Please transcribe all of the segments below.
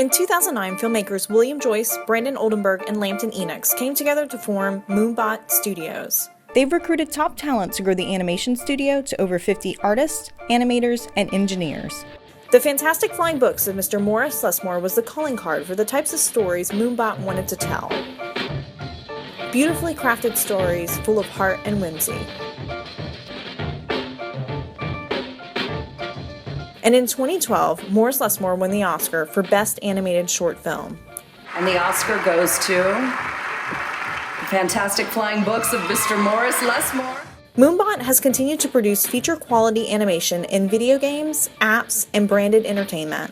In 2009, filmmakers William Joyce, Brandon Oldenburg, and Lambton Enox came together to form Moonbot Studios. They've recruited top talent to grow the animation studio to over 50 artists, animators, and engineers. The fantastic flying books of Mr. Morris Lesmore was the calling card for the types of stories Moonbot wanted to tell. Beautifully crafted stories full of heart and whimsy. And in 2012, Morris Lesmore won the Oscar for Best Animated Short Film. And the Oscar goes to the fantastic flying books of Mr. Morris Lesmore. Moonbot has continued to produce feature-quality animation in video games, apps, and branded entertainment.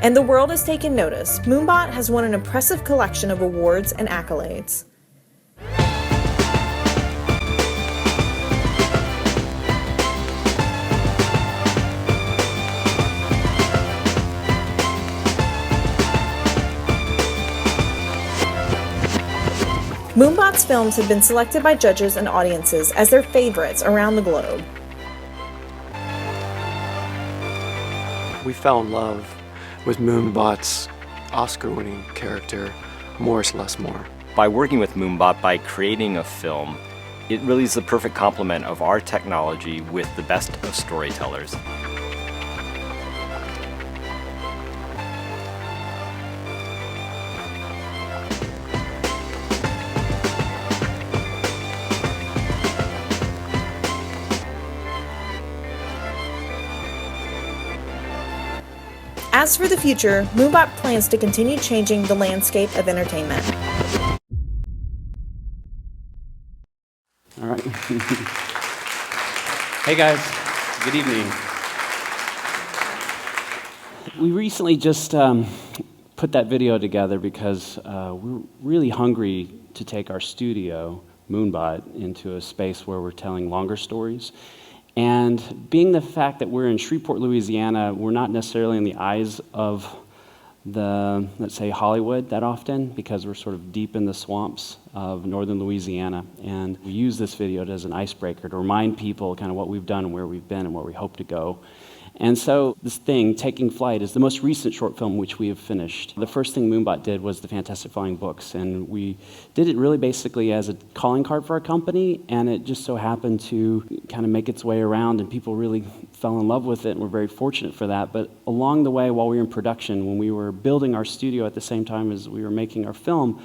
And the world has taken notice. Moonbot has won an impressive collection of awards and accolades. Moonbot's films have been selected by judges and audiences as their favorites around the globe. We fell in love with Moonbot's Oscar-winning character, Morris Lesmore. By working with Moonbot, by creating a film, it really is the perfect complement of our technology with the best of storytellers. As for the future, Moonbot plans to continue changing the landscape of entertainment. All right. Hey guys, good evening. We recently just put that video together because we're really hungry to take our studio, Moonbot, into a space where we're telling longer stories. And being the fact that we're in Shreveport, Louisiana, we're not necessarily in the eyes of the, let's say, Hollywood that often, because we're sort of deep in the swamps of northern Louisiana. And we use this video as an icebreaker to remind people kind of what we've done and where we've been and where we hope to go. And so this thing, Taking Flight, is the most recent short film which we have finished. The first thing Moonbot did was the Fantastic Flying Books, and we did it really basically as a calling card for our company, and it just so happened to kind of make its way around, and people really fell in love with it, and we're very fortunate for that. But along the way, while we were in production, when we were building our studio at the same time as we were making our film,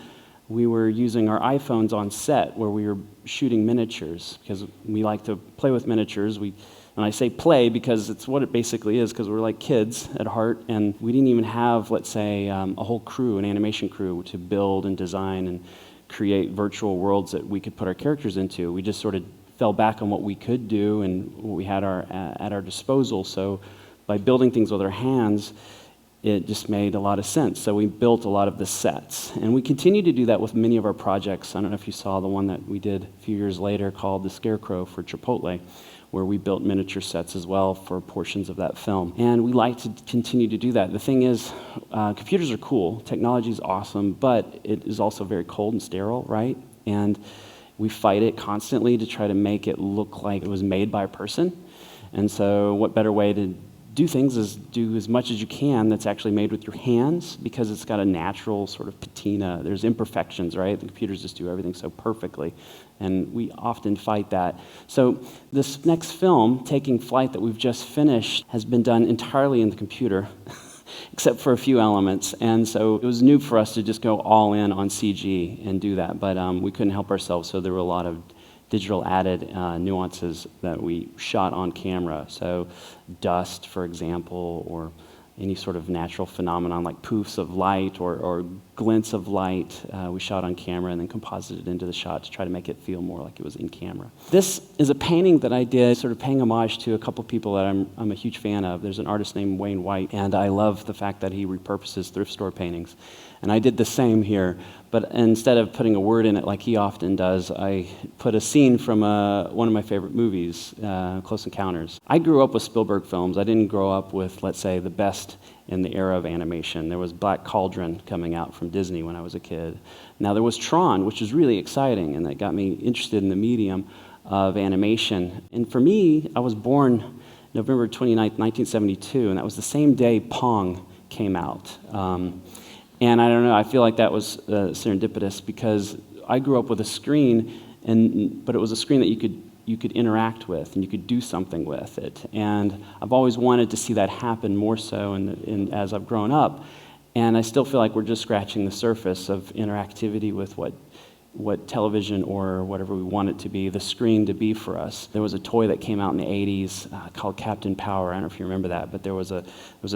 we were using our iPhones on set where we were shooting miniatures, because we like to play with miniatures. And I say play because it's what it basically is, because we're like kids at heart, and we didn't even have, let's say, a whole crew, an animation crew, to build and design and create virtual worlds that we could put our characters into. We just sort of fell back on what we could do and what we had at our disposal. So by building things with our hands, it just made a lot of sense. So we built a lot of the sets. And we continue to do that with many of our projects. I don't know if you saw the one that we did a few years later called The Scarecrow for Chipotle, where we built miniature sets as well for portions of that film. And we like to continue to do that. The thing is, computers are cool, technology is awesome, but it is also very cold and sterile, right? And we fight it constantly to try to make it look like it was made by a person. And so what better way to do things is do as much as you can that's actually made with your hands, because it's got a natural sort of patina. There's imperfections, right? The computers just do everything so perfectly, and we often fight that. So this next film, Taking Flight, that we've just finished, has been done entirely in the computer, except for a few elements. And so it was new for us to just go all in on CG and do that, but we couldn't help ourselves, so there were a lot of digital added nuances that we shot on camera. So dust, for example, or any sort of natural phenomenon like poofs of light or glints of light we shot on camera and then composited into the shot to try to make it feel more like it was in camera. This is a painting that I did sort of paying homage to a couple people that I'm a huge fan of. There's an artist named Wayne White, and I love the fact that he repurposes thrift store paintings. And I did the same here, but instead of putting a word in it like he often does, I put a scene from one of my favorite movies, Close Encounters. I grew up with Spielberg films. I didn't grow up with, let's say, the best in the era of animation. There was Black Cauldron coming out from Disney when I was a kid. Now there was Tron, which was really exciting, and that got me interested in the medium of animation. And for me, I was born November 29th, 1972, and that was the same day Pong came out. And I don't know, I feel like that was serendipitous because I grew up with a screen, but it was a screen that you could interact with and you could do something with it. And I've always wanted to see that happen more so as I've grown up. And I still feel like we're just scratching the surface of interactivity with what television or whatever we want it to be, the screen to be for us. There was a toy that came out in the 80s called Captain Power. I don't know if you remember that, but there was a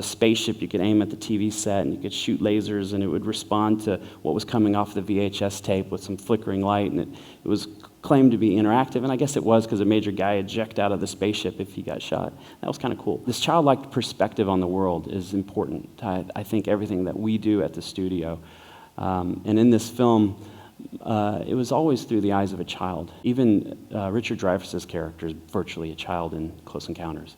spaceship you could aim at the TV set and you could shoot lasers and it would respond to what was coming off the VHS tape with some flickering light, and it was claimed to be interactive, and I guess it was because it made your guy eject out of the spaceship if he got shot. That was kind of cool. This childlike perspective on the world is important. I think everything that we do at the studio, and in this film, it was always through the eyes of a child. Even Richard Dreyfuss's character is virtually a child in Close Encounters.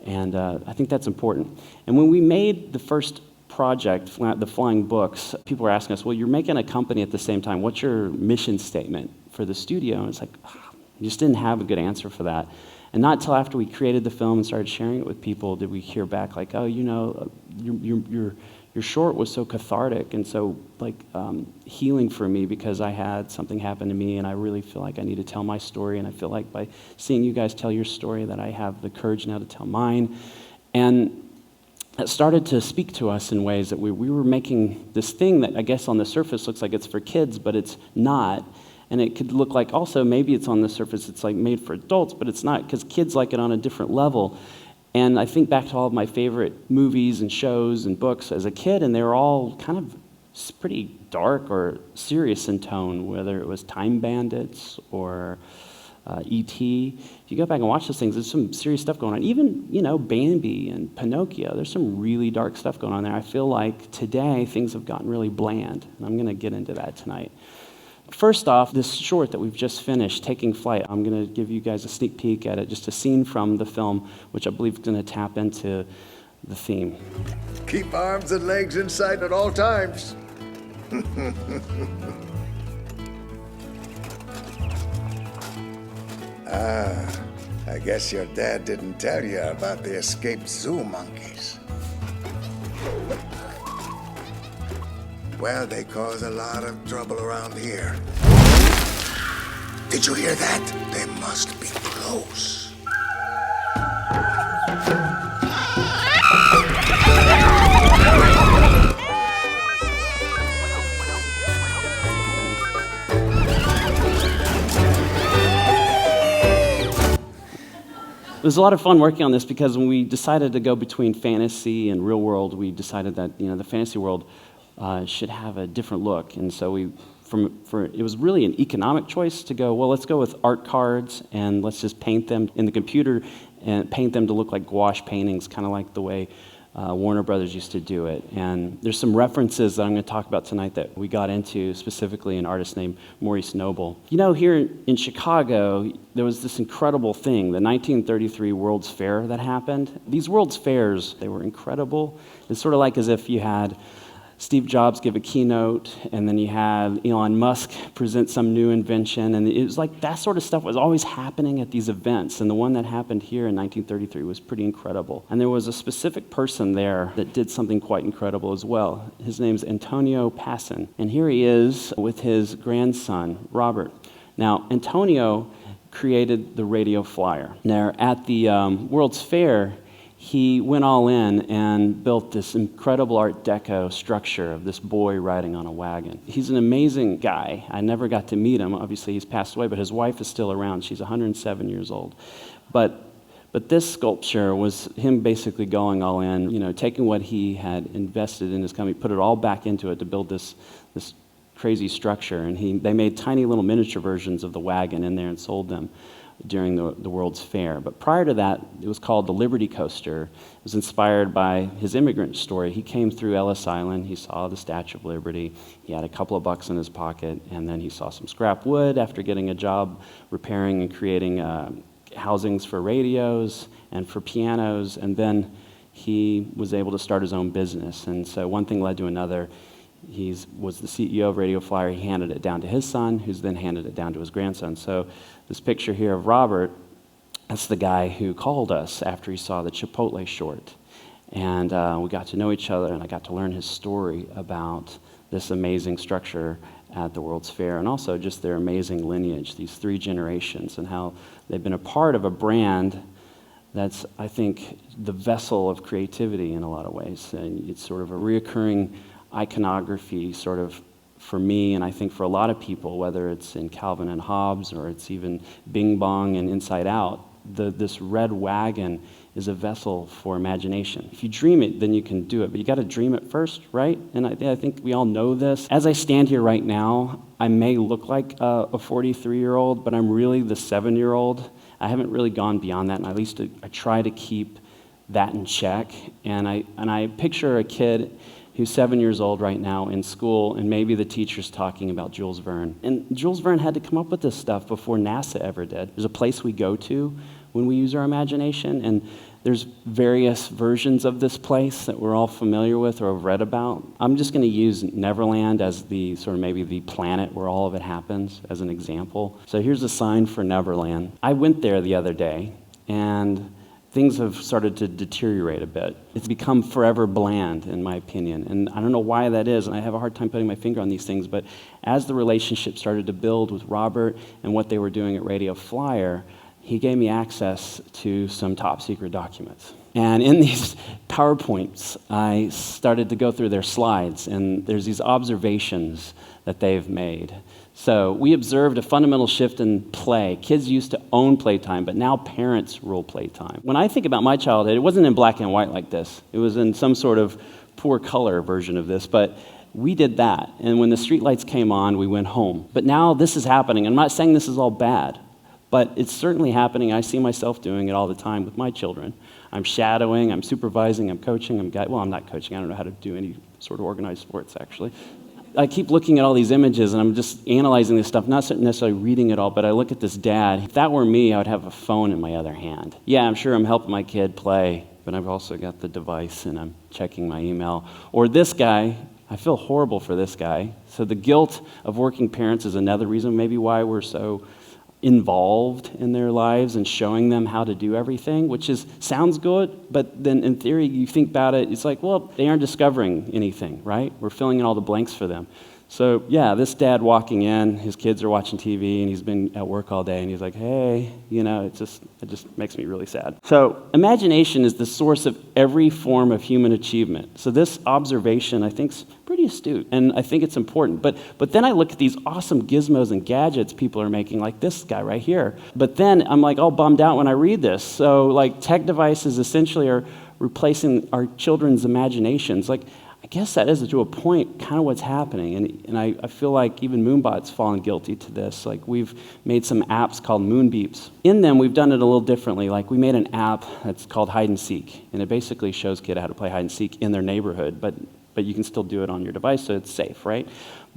And I think that's important. And when we made the first project, the Flying Books, people were asking us, well, you're making a company at the same time. What's your mission statement for the studio? And it's like, we just didn't have a good answer for that. And not until after we created the film and started sharing it with people did we hear back like, oh, you know, your short was so cathartic and so healing for me because I had something happen to me and I really feel like I need to tell my story, and I feel like by seeing you guys tell your story that I have the courage now to tell mine. And it started to speak to us in ways that we were making this thing that I guess on the surface looks like it's for kids, but it's not. And it could look like also maybe it's on the surface it's like made for adults, but it's not, because kids like it on a different level. And I think back to all of my favorite movies and shows and books as a kid, and they were all kind of pretty dark or serious in tone, whether it was Time Bandits or E.T. If you go back and watch those things, there's some serious stuff going on. Even, Bambi and Pinocchio, there's some really dark stuff going on there. I feel like today things have gotten really bland, and I'm going to get into that tonight. First off, this short that we've just finished, Taking Flight, I'm going to give you guys a sneak peek at it, just a scene from the film, which I believe is going to tap into the theme. Keep arms and legs in sight at all times. I guess your dad didn't tell you about the escaped zoo monkeys. Well, they cause a lot of trouble around here. Did you hear that? They must be close. It was a lot of fun working on this because when we decided to go between fantasy and real world, we decided that the fantasy world should have a different look, and so it was really an economic choice to go, well, let's go with art cards and let's just paint them in the computer and paint them to look like gouache paintings, kind of like the way Warner Brothers used to do it. And there's some references that I'm going to talk about tonight that we got into, specifically an artist named Maurice Noble. Here in Chicago, there was this incredible thing, the 1933 World's Fair that happened. These World's Fairs, they were incredible. It's sort of like as if you had Steve Jobs give a keynote, and then you had Elon Musk present some new invention, and it was like that sort of stuff was always happening at these events, and the one that happened here in 1933 was pretty incredible. And there was a specific person there that did something quite incredible as well. His name's Antonio Passon, and here he is with his grandson, Robert. Now, Antonio created the radio flyer. Now, at the World's Fair, he went all in and built this incredible Art Deco structure of this boy riding on a wagon. He's an amazing guy. I never got to meet him. Obviously, he's passed away, but his wife is still around. She's 107 years old. But But this sculpture was him basically going all in, taking what he had invested in his company, put it all back into it to build this crazy structure. And they made tiny little miniature versions of the wagon in there and sold them during the World's Fair. But prior to that, it was called the Liberty Coaster. It was inspired by his immigrant story. He came through Ellis Island, he saw the Statue of Liberty, he had a couple of bucks in his pocket, and then he saw some scrap wood after getting a job repairing and creating housings for radios and for pianos, and then he was able to start his own business. And so one thing led to another. He was the CEO of Radio Flyer. He handed it down to his son, who's then handed it down to his grandson. So this picture here of Robert, that's the guy who called us after he saw the Chipotle short. And we got to know each other, and I got to learn his story about this amazing structure at the World's Fair, and also just their amazing lineage, these 3 generations, and how they've been a part of a brand that's, I think, the vessel of creativity in a lot of ways. And it's sort of a reoccurring iconography sort of for me, and I think for a lot of people, whether it's in Calvin and Hobbes or it's even Bing Bong and Inside Out, this red wagon is a vessel for imagination. If you dream it, then you can do it, but you got to dream it first, right? And I think we all know this. As I stand here right now, I may look like a 43-year-old, but I'm really the 7-year-old. I haven't really gone beyond that, and at least I try to keep that in check. And I picture a kid who's 7 years old right now in school, and maybe the teacher's talking about Jules Verne. And Jules Verne had to come up with this stuff before NASA ever did. There's a place we go to when we use our imagination, and there's various versions of this place that we're all familiar with or have read about. I'm just going to use Neverland as the sort of maybe the planet where all of it happens as an example. So here's a sign for Neverland. I went there the other day, and things have started to deteriorate a bit. It's become forever bland, in my opinion, and I don't know why that is, and I have a hard time putting my finger on these things, but as the relationship started to build with Robert and what they were doing at Radio Flyer, he gave me access to some top secret documents. And in these PowerPoints, I started to go through their slides, and there's these observations that they've made. So we observed a fundamental shift in play. Kids used to own playtime, but now parents rule playtime. When I think about my childhood, it wasn't in black and white like this. It was in some sort of poor color version of this, but we did that. And when the streetlights came on, we went home. But now this is happening. I'm not saying this is all bad, but it's certainly happening. I see myself doing it all the time with my children. I'm shadowing, I'm supervising, I'm coaching, I'm not coaching, I don't know how to do any sort of organized sports, actually. I keep looking at all these images, and I'm just analyzing this stuff, not necessarily reading it all, but I look at this dad. If that were me, I would have a phone in my other hand. Yeah, I'm sure I'm helping my kid play, but I've also got the device, and I'm checking my email. Or this guy, I feel horrible for this guy. So the guilt of working parents is another reason maybe why we're so involved in their lives and showing them how to do everything, which sounds good, but then in theory, you think about it, it's like, well, they aren't discovering anything, right? We're filling in all the blanks for them. So yeah, this dad walking in, his kids are watching TV, and he's been at work all day, and he's like, hey, it just makes me really sad. So imagination is the source of every form of human achievement. So this observation, I think, is pretty astute, and I think it's important. But then I look at these awesome gizmos and gadgets people are making, like this guy right here. But then I'm like all bummed out when I read this. So like tech devices essentially are replacing our children's imaginations. Like, I guess that is, to a point, kind of what's happening. And I feel like even Moonbot's fallen guilty to this. Like, we've made some apps called Moon Beeps. In them, we've done it a little differently. Like, we made an app that's called Hide and Seek. And it basically shows kids how to play hide and seek in their neighborhood. But you can still do it on your device, so it's safe, right?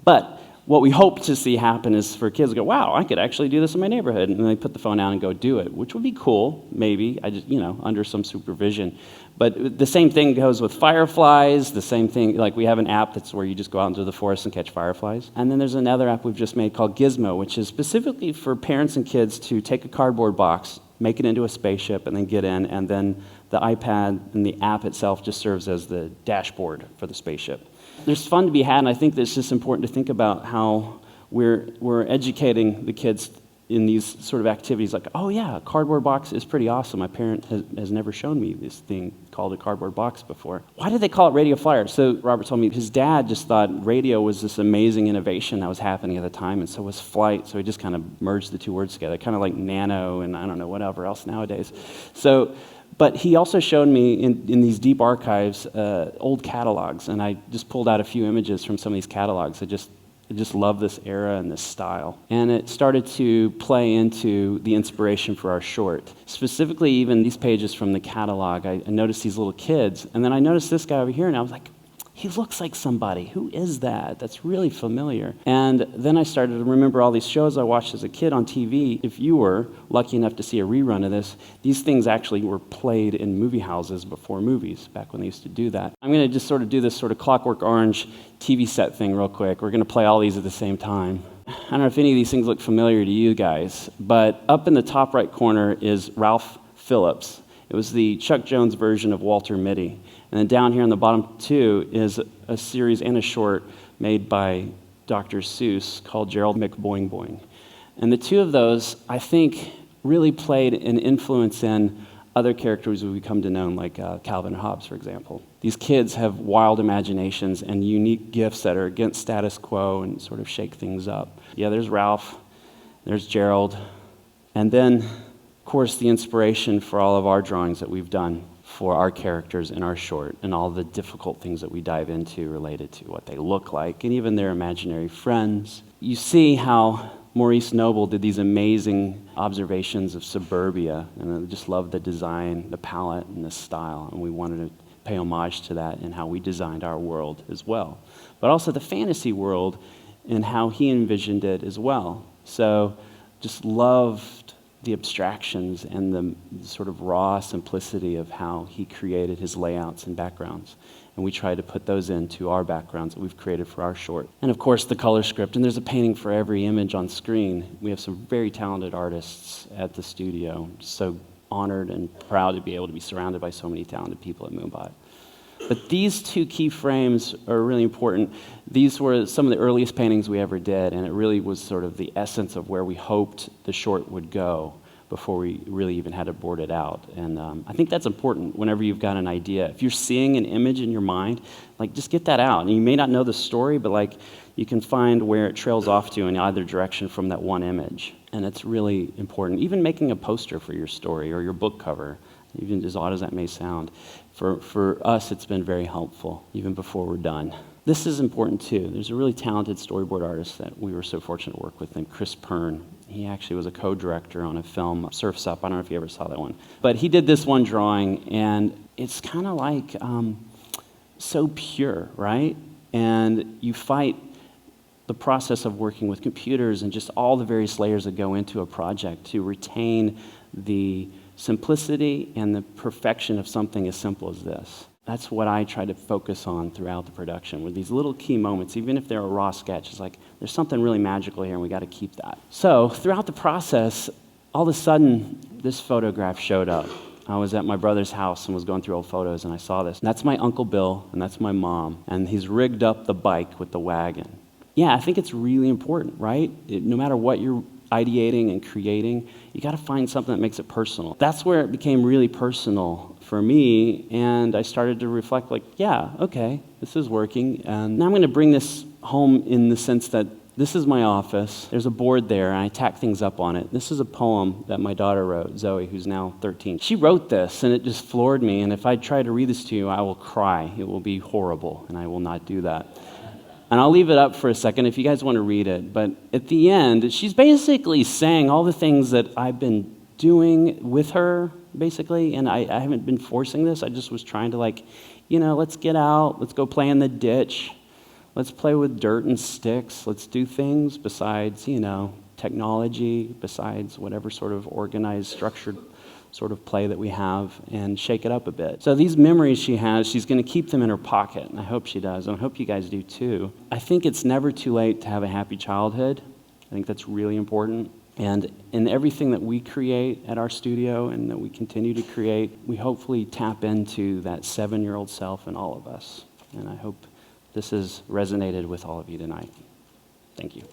But what we hope to see happen is for kids to go, wow, I could actually do this in my neighborhood. And then they put the phone down and go do it, which would be cool, maybe, under some supervision. But the same thing goes with fireflies, the same thing, like we have an app that's where you just go out into the forest and catch fireflies. And then there's another app we've just made called Gizmo, which is specifically for parents and kids to take a cardboard box, make it into a spaceship, and then get in, and then the iPad and the app itself just serves as the dashboard for the spaceship. There's fun to be had, and I think that it's just important to think about how we're educating the kids in these sort of activities like, oh yeah, a cardboard box is pretty awesome. My parent has never shown me this thing called a cardboard box before. Why did they call it radio flyer? So Robert told me his dad just thought radio was this amazing innovation that was happening at the time, and so was flight, so he just kind of merged the two words together, kind of like nano and I don't know, whatever else nowadays. But he also showed me in these deep archives old catalogs, and I just pulled out a few images from some of these catalogs. I just love this era and this style. And it started to play into the inspiration for our short. Specifically, even these pages from the catalog, I noticed these little kids, and then I noticed this guy over here, and I was like, he looks like somebody. Who is that? That's really familiar. And then I started to remember all these shows I watched as a kid on TV. If you were lucky enough to see a rerun of this, these things actually were played in movie houses before movies, back when they used to do that. I'm going to just sort of do this sort of Clockwork Orange TV set thing real quick. We're going to play all these at the same time. I don't know if any of these things look familiar to you guys, but up in the top right corner is Ralph Phillips. It was the Chuck Jones version of Walter Mitty. And then down here on the bottom two is a series and a short made by Dr. Seuss called Gerald McBoing Boing. And the two of those, I think, really played an influence in other characters we've come to know, like Calvin and Hobbes, for example. These kids have wild imaginations and unique gifts that are against status quo and sort of shake things up. Yeah, there's Ralph, there's Gerald, and then, of course, the inspiration for all of our drawings that we've done for our characters in our short, and all the difficult things that we dive into related to what they look like, and even their imaginary friends. You see how Maurice Noble did these amazing observations of suburbia, and I just love the design, the palette, and the style, and we wanted to pay homage to that in how we designed our world as well. But also the fantasy world and how he envisioned it as well. So just loved the abstractions and the sort of raw simplicity of how he created his layouts and backgrounds. And we try to put those into our backgrounds that we've created for our short. And of course, the color script. And there's a painting for every image on screen. We have some very talented artists at the studio. So honored and proud to be able to be surrounded by so many talented people at Moonbot. But these two key frames are really important. These were some of the earliest paintings we ever did, and it really was sort of the essence of where we hoped the short would go before we really even had to board it out. And I think that's important whenever you've got an idea. If you're seeing an image in your mind, like, just get that out. And you may not know the story, but like, you can find where it trails off to in either direction from that one image. And it's really important. Even making a poster for your story or your book cover, even as odd as that may sound, for us, it's been very helpful, even before we're done. This is important too. There's a really talented storyboard artist that we were so fortunate to work with named Chris Pern. He actually was a co-director on a film, Surf's Up. I don't know if you ever saw that one. But he did this one drawing, and it's kind of like so pure, right? And you fight the process of working with computers and just all the various layers that go into a project to retain the simplicity and the perfection of something as simple as this. That's what I try to focus on throughout the production, with these little key moments, even if they're a raw sketch. It's like, there's something really magical here, and we got to keep that. So throughout the process, all of a sudden, this photograph showed up. I was at my brother's house and was going through old photos, and I saw this. And that's my Uncle Bill, and that's my mom, and he's rigged up the bike with the wagon. Yeah, I think it's really important, right? No matter what you're ideating and creating, you got to find something that makes it personal. That's where it became really personal for me, and I started to reflect like, yeah, okay, this is working. And now I'm going to bring this home in the sense that this is my office. There's a board there, and I tack things up on it. This is a poem that my daughter wrote, Zoe, who's now 13. She wrote this, and it just floored me, and if I try to read this to you, I will cry. It will be horrible, and I will not do that. And I'll leave it up for a second if you guys want to read it. But at the end, she's basically saying all the things that I've been doing with her, basically. And I haven't been forcing this. I just was trying to, like, let's get out. Let's go play in the ditch. Let's play with dirt and sticks. Let's do things besides, technology, besides whatever sort of organized, structured sort of play that we have, and shake it up a bit. So these memories she has, she's going to keep them in her pocket, and I hope she does, and I hope you guys do too. I think it's never too late to have a happy childhood. I think that's really important. And in everything that we create at our studio and that we continue to create, we hopefully tap into that 7-year-old self in all of us. And I hope this has resonated with all of you tonight. Thank you.